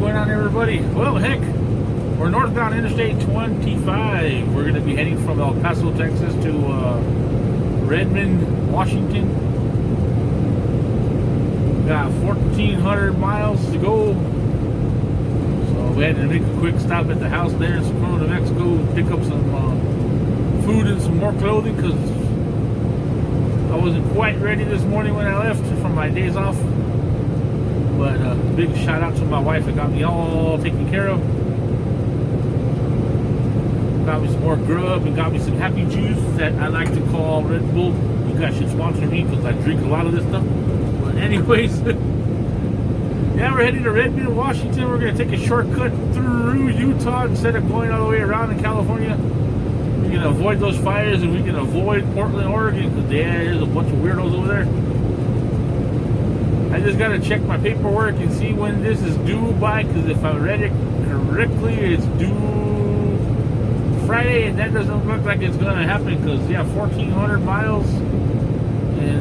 going on, everybody? Well, heck, we're northbound Interstate 25. We're going to be heading from El Paso, Texas to Redmond, Washington. Got 1,400 miles to go. So we had to make a quick stop at the house there in Socorro, New Mexico, pick up some food and some more clothing because I wasn't quite ready this morning when I left from my days off. But big shout out to my wife that got me all taken care of. Got me some more grub and got me some happy juice that I like to call Red Bull. You guys should sponsor me because I drink a lot of this stuff. But anyways, yeah, we're heading to Redmond, Washington. We're going to take a shortcut through Utah instead of going all the way around in California. We can avoid those fires and we can avoid Portland, Oregon because there's a bunch of weirdos over there. I just got to check my paperwork and see when this is due by, because if I read it correctly, it's due Friday, and that doesn't look like it's going to happen because, yeah, 1,400 miles in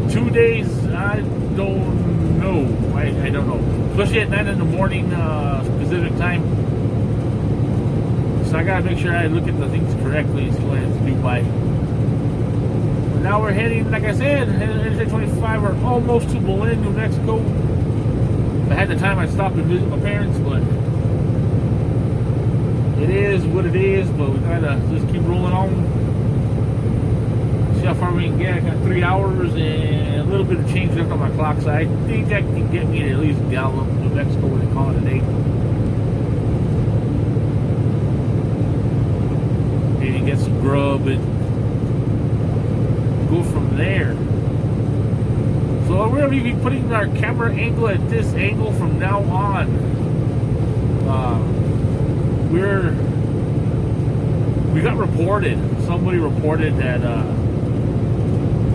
2 days, I don't know. I don't know. Especially at 9 in the morning Pacific time. So I got to make sure I look at the things correctly and see when it's due by. Now we're heading, like I said, Interstate 25. We're almost to Belen, New Mexico. If I had the time, I'd stop and visit my parents, but it is what it is. But we gotta just keep rolling on. See how far we can get. I got 3 hours and a little bit of change left on my clock, so I think that can get me to at least Gallup, New Mexico, when they call it a day. Maybe get some grub and go from there. So we're going to be putting our camera angle at this angle from now on. We got reported. Somebody reported that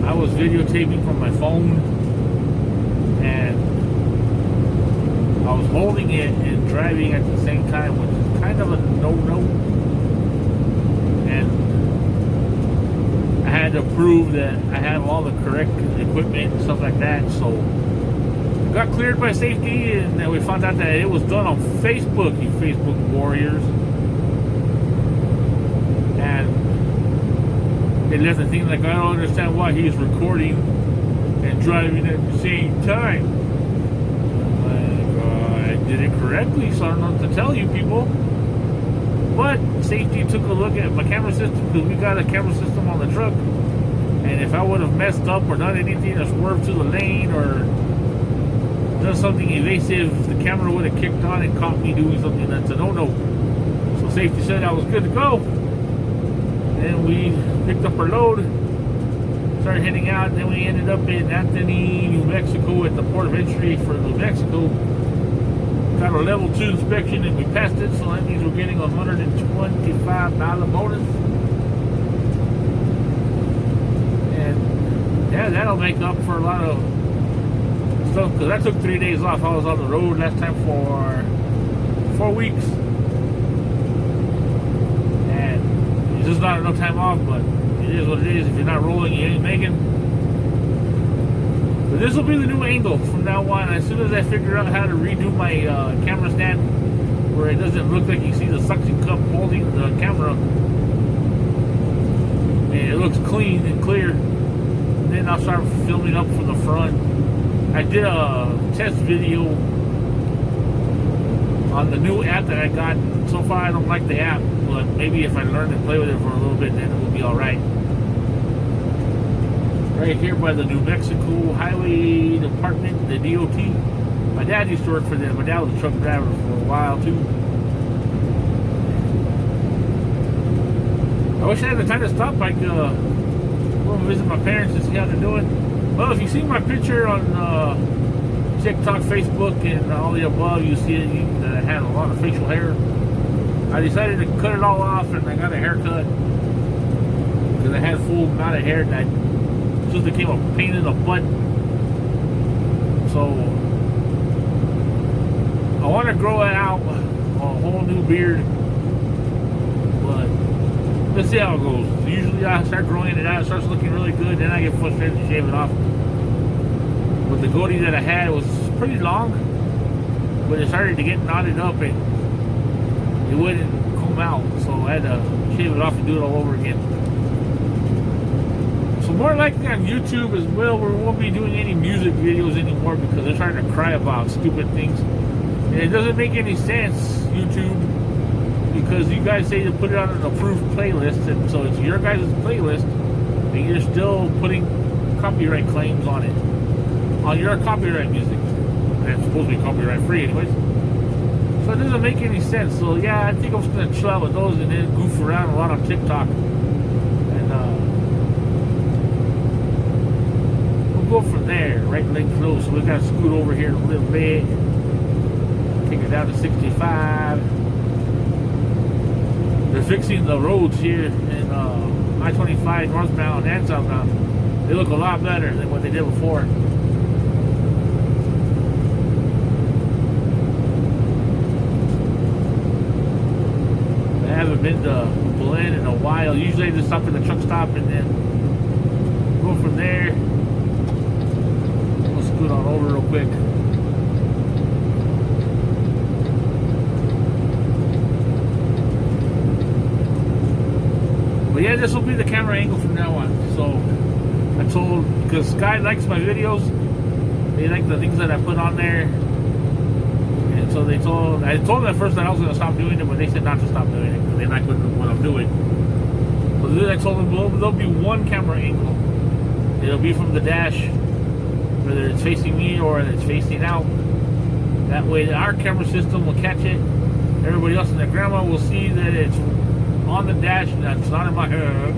I was videotaping from my phone, and I was holding it and driving at the same time, which is kind of a no-no. And I had to prove that I have all the correct equipment and stuff like that. So got cleared by safety, and then we found out that it was done on Facebook, you Facebook warriors. And it left the thing like, I don't understand why he's recording and driving at the same time. I did it correctly, so I don't know what to tell you people. But safety took a look at my camera system because we got a camera system on the truck. And if I would have messed up or done anything or swerved to the lane or done something evasive, the camera would have kicked on and caught me doing something that's a no-no. So safety said I was good to go. And we picked up our load, started heading out, and then we ended up in Anthony, New Mexico at the port of entry for New Mexico. Got a level 2 inspection and we passed it, so that means we're getting a $125 bonus. And yeah, that'll make up for a lot of stuff, because I took 3 days off. I was on the road last time for 4 weeks. And it's just not enough time off, but it is what it is. If you're not rolling, you ain't making. But this will be the new angle from now on. As soon as I figure out how to redo my camera stand where it doesn't look like you see the suction cup holding the camera, and it looks clean and clear, then I'll start filming up from the front. I did a test video on the new app that I got. So far I don't like the app, but maybe if I learn to play with it for a little bit, then it will be alright. Right here by the New Mexico Highway Department, the DOT. My dad used to work for them. My dad was a truck driver for a while too. I wish I had the time to stop. I could go visit my parents and see how they're doing. Well, if you see my picture on TikTok, Facebook, and all the above, you see that I had a lot of facial hair. I decided to cut it all off, and I got a haircut because I had full amount of hair, and I just became a pain in the butt. So I want to grow it out, a whole new beard, but let's see how it goes. Usually I start growing it out, it starts looking really good, then I get frustrated to shave it off. But the goatee that I had was pretty long, but it started to get knotted up and it wouldn't comb out, so I had to shave it off and do it all over again. So more likely on YouTube as well, we won't be doing any music videos anymore because they're starting to cry about stupid things. And it doesn't make any sense, YouTube, because you guys say to put it on an approved playlist, and so it's your guys' playlist, and you're still putting copyright claims on it, on your copyright music. And it's supposed to be copyright free anyways. So it doesn't make any sense. So yeah, I think I'm just gonna chill out with those and then goof around a lot on TikTok. And we'll go from there. Right leg close. So we gotta scoot over here a little bit. Take it down to 65. They're fixing the roads here in I-25 northbound and southbound. They look a lot better than what they did before. I haven't been to Belen in a while. Usually I just stop at the truck stop and then go from there. We'll scoot on over real quick. But yeah, this will be the camera angle from now on. So I told, because Sky likes my videos, they like the things that I put on there. And so I told them at first that I was going to stop doing it, but they said not to stop doing it because they like what I'm doing. So then I told them, well, there'll be one camera angle. It'll be from the dash, whether it's facing me or it's facing out. That way our camera system will catch it. Everybody else in the camera will see that it's on the dash and that's not in my head.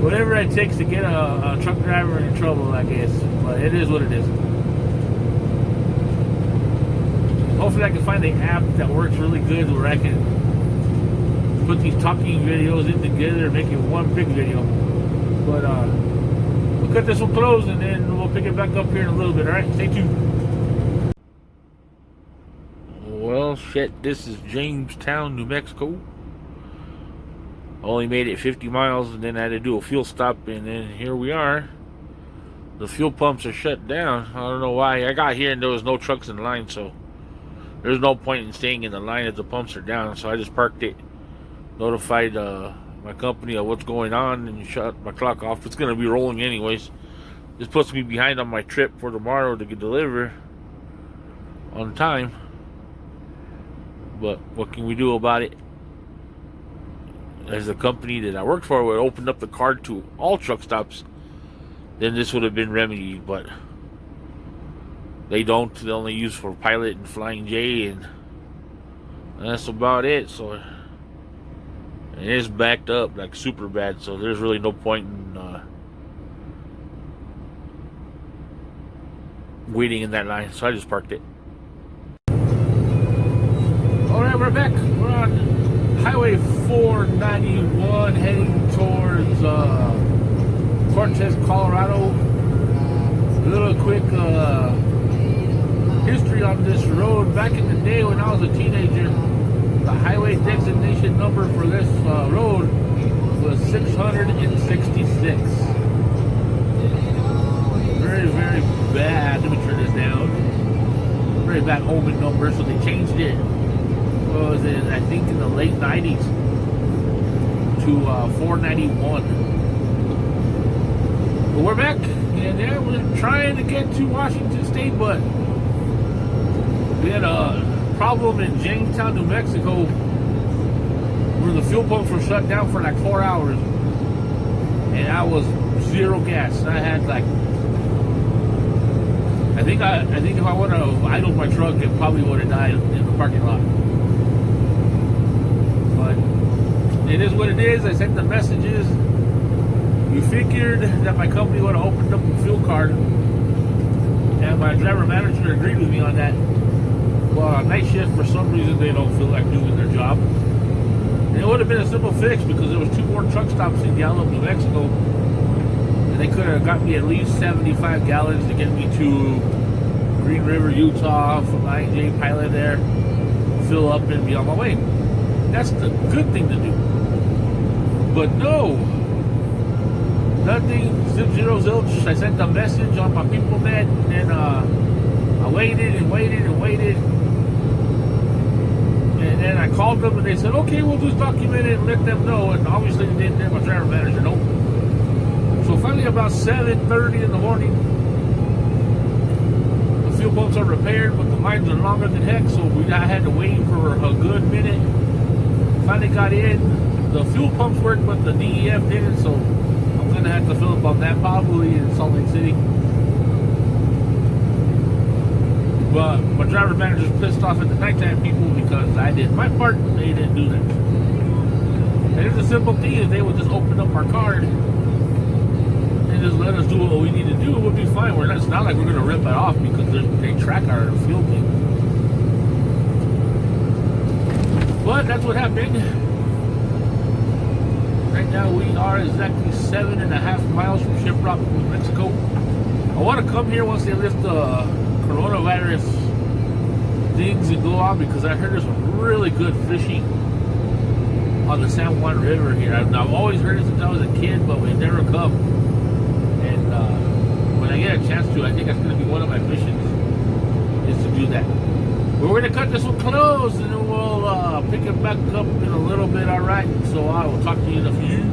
Whatever it takes to get a truck driver in trouble, I guess. But it is what it is. Hopefully I can find the app that works really good where I can put these talking videos in together and make it one big video. But we'll cut this one close and then we'll pick it back up here in a little bit. Alright, stay tuned. Well, shit, this is Jamestown, New Mexico. Only made it 50 miles and then I had to do a fuel stop, and then here we are. The fuel pumps are shut down. I don't know why. I got here and there was no trucks in line, so there's no point in staying in the line if the pumps are down. So I just parked it, notified my company of what's going on, and shut my clock off. It's going to be rolling anyways. This puts me behind on my trip for tomorrow to get delivered on time. But what can we do about it? As the company that I worked for would open up the card to all truck stops, then this would have been remedied, but they don't. They only use for Pilot and Flying J, and that's about it. So and it's backed up like super bad, so there's really no point in waiting in that line, so I just parked it. Alright, we're back. We're on Highway 491 heading towards Cortez, Colorado. A little quick history on this road. Back in the day when I was a teenager, the highway designation number for this road was 666. Very, very bad. Let me turn this down. Very bad omen number, so they changed it. Was in, I think, in the late 90s to 491. But we're back, and yeah, we're trying to get to Washington State, but we had a problem in Jamestown, New Mexico, where the fuel pumps were shut down for like 4 hours, and I was zero gas. And I had like, I think if I would have idled my truck, it probably would have died in the parking lot. It is what it is. I sent the messages. You figured that my company would have opened up the fuel card, and my driver manager agreed with me on that. Well, on night shift, for some reason, they don't feel like doing their job. And it would have been a simple fix because there was 2 more truck stops in Gallup, New Mexico, and they could have got me at least 75 gallons to get me to Green River, Utah, from IJ Pilot there, fill up and be on my way. That's the good thing to do. But no, Nothing. Zip zero zilch. I sent a message on my people net, and then I waited and waited and waited. And then I called them and they said, okay, we'll just document it and let them know. And obviously they didn't let my driver manager know. So finally about 7:30 in the morning, the fuel pumps are repaired, but the lines are longer than heck, so I had to wait for a good minute. Finally got in. The fuel pumps worked, but the DEF didn't, so I'm going to have to fill up on that probably in Salt Lake City. But my driver manager's pissed off at the nighttime people because I did my part and they didn't do that. And it's a simple thing. If they would just open up our card and just let us do what we need to do, it would be fine. It's not like we're going to rip it off because they track our fuel thing. But that's what happened. Right now we are exactly 7.5 miles from Shiprock, New Mexico. I want to come here once they lift the coronavirus things and go on, because I heard there's some really good fishing on the San Juan River here. I've always heard it since I was a kid, but we never come. And when I get a chance to, I think that's going to be one of my missions, is to do that. But we're going to cut this one close, and then we'll pick it back up in a little bit, all right? So I will talk to you in a few.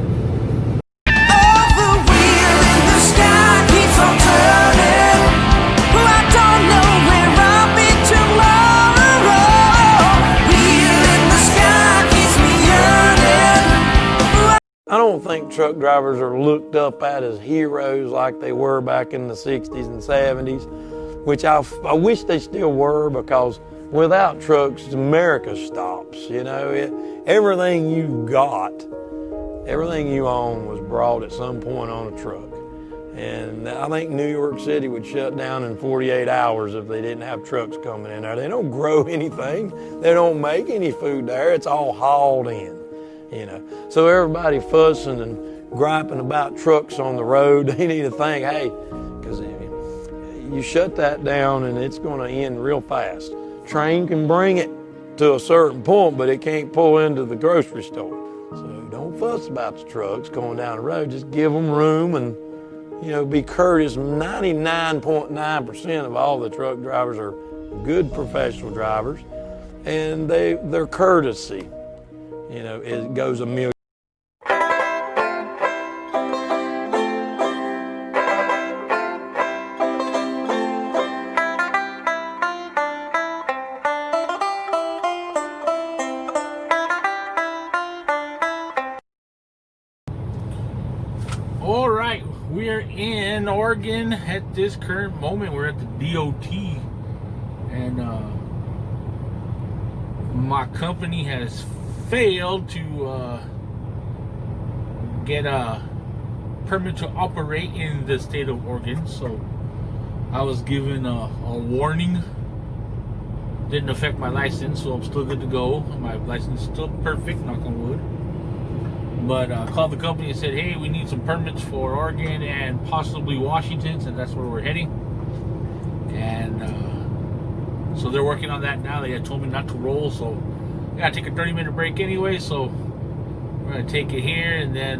I don't think truck drivers are looked up at as heroes like they were back in the 60s and 70s, which I wish they still were, because without trucks, America stops. You know, everything you got, everything you own was brought at some point on a truck. And I think New York City would shut down in 48 hours if they didn't have trucks coming in there. They don't grow anything. They don't make any food there. It's all hauled in. You know, so everybody fussing and griping about trucks on the road, they need to think, hey, because you shut that down and it's going to end real fast. Train can bring it to a certain point, but it can't pull into the grocery store. So don't fuss about the trucks going down the road. Just give them room and, you know, be courteous. 99.9% of all the truck drivers are good professional drivers, and their courtesy, you know, it goes a million. All right, we're in Oregon at this current moment. We're at the DOT, and my company has failed to get a permit to operate in the state of Oregon. So I was given a warning. Didn't affect my license, so I'm still good to go. My license is still perfect, knock on wood. But I called the company and said, hey, we need some permits for Oregon and possibly Washington, and that's where we're heading. And so they're working on that now. They had told me not to roll, so I gotta take a 30-minute break anyway, so we're gonna take it here and then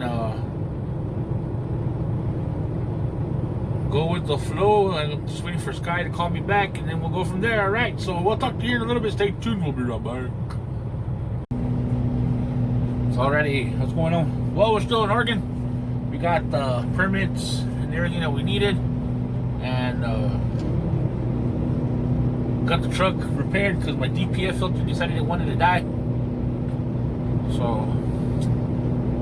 go with the flow. I'm just waiting for Sky to call me back, and then we'll go from there. All right, so we'll talk to you in a little bit. Stay tuned, we'll be right back. So already, what's going on? Well, we're still in Oregon. We got the permits and everything that we needed, and got the truck repaired because my DPF filter decided it wanted to die. So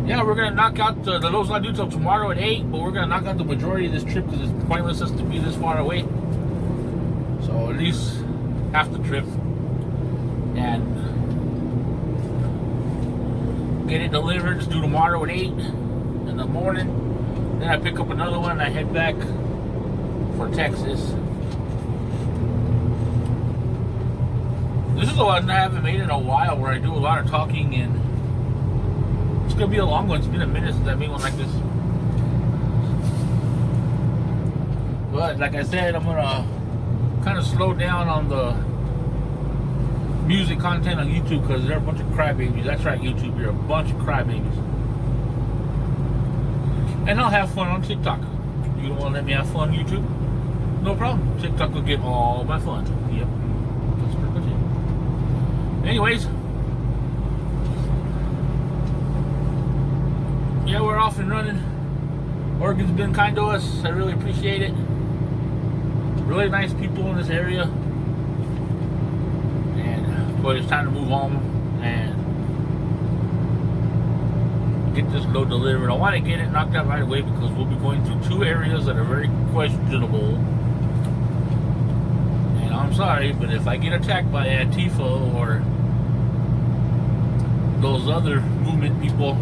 yeah, we're gonna knock out the Los not due till tomorrow at 8, but we're gonna knock out the majority of this trip because it's pointless us to be this far away. So at least half the trip, and get it delivered. It's due tomorrow at 8 in the morning. Then I pick up another one and I head back for Texas. This is the one I haven't made in a while, where I do a lot of talking, and it's gonna be a long one. It's been a minute since I made one like this. But like I said, I'm gonna kind of slow down on the music content on YouTube because they're a bunch of crybabies. That's right, YouTube, you're a bunch of crybabies. And I'll have fun on TikTok. You don't want to let me have fun on YouTube? No problem. TikTok will get all my fun. Yep. That's pretty much it. Anyways. Yeah, we're off and running. Oregon's been kind to us. I really appreciate it. Really nice people in this area. And boy, it's time to move home and get this load delivered. I want to get it knocked out right away because we'll be going through 2 areas that are very questionable. And I'm sorry, but if I get attacked by Antifa or those other movement people,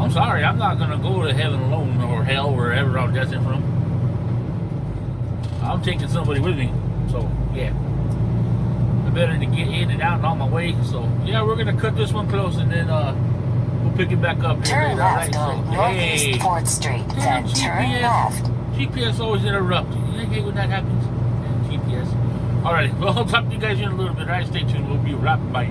I'm sorry, I'm not going to go to heaven alone or hell, wherever I'm destined from. I'm taking somebody with me. So, yeah. I better to get in and out and on my way. So, yeah, we're going to cut this one close and then we'll pick it back up. Turn later, left right? on So, Northeast hey, 4th Street, damn, then turn left. GPS always interrupts. You hate when that happens? Yeah, GPS. Alrighty, well, I'll talk to you guys in a little bit. Alright, stay tuned. We'll be right back.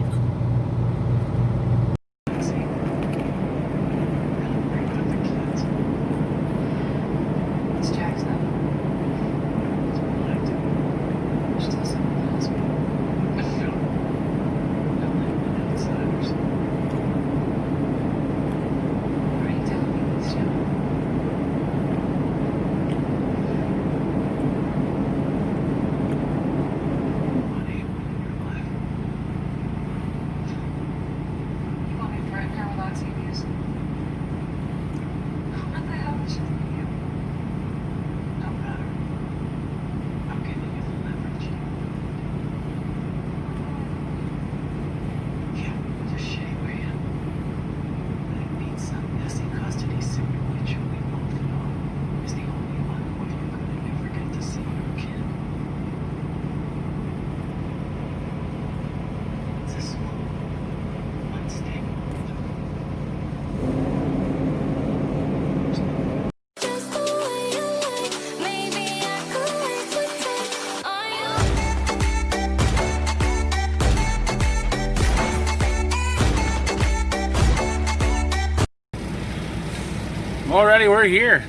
Alrighty, we're here.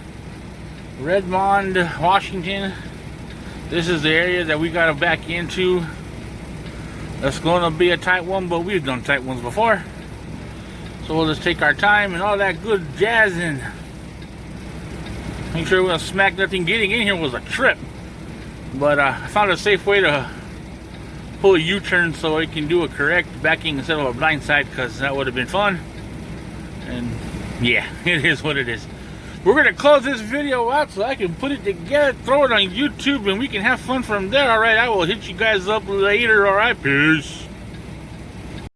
Redmond, Washington. This is the area that we gotta back into. That's gonna be a tight one, but we've done tight ones before. So we'll just take our time and all that good jazz and make sure we don't smack nothing. Getting in here was a trip. But I found a safe way to pull a U-turn so I can do a correct backing instead of a blind side, because that would have been fun. And yeah, it is what it is. We're gonna close this video out so I can put it together, throw it on YouTube, and we can have fun from there. Alright, I will hit you guys up later. Alright, peace.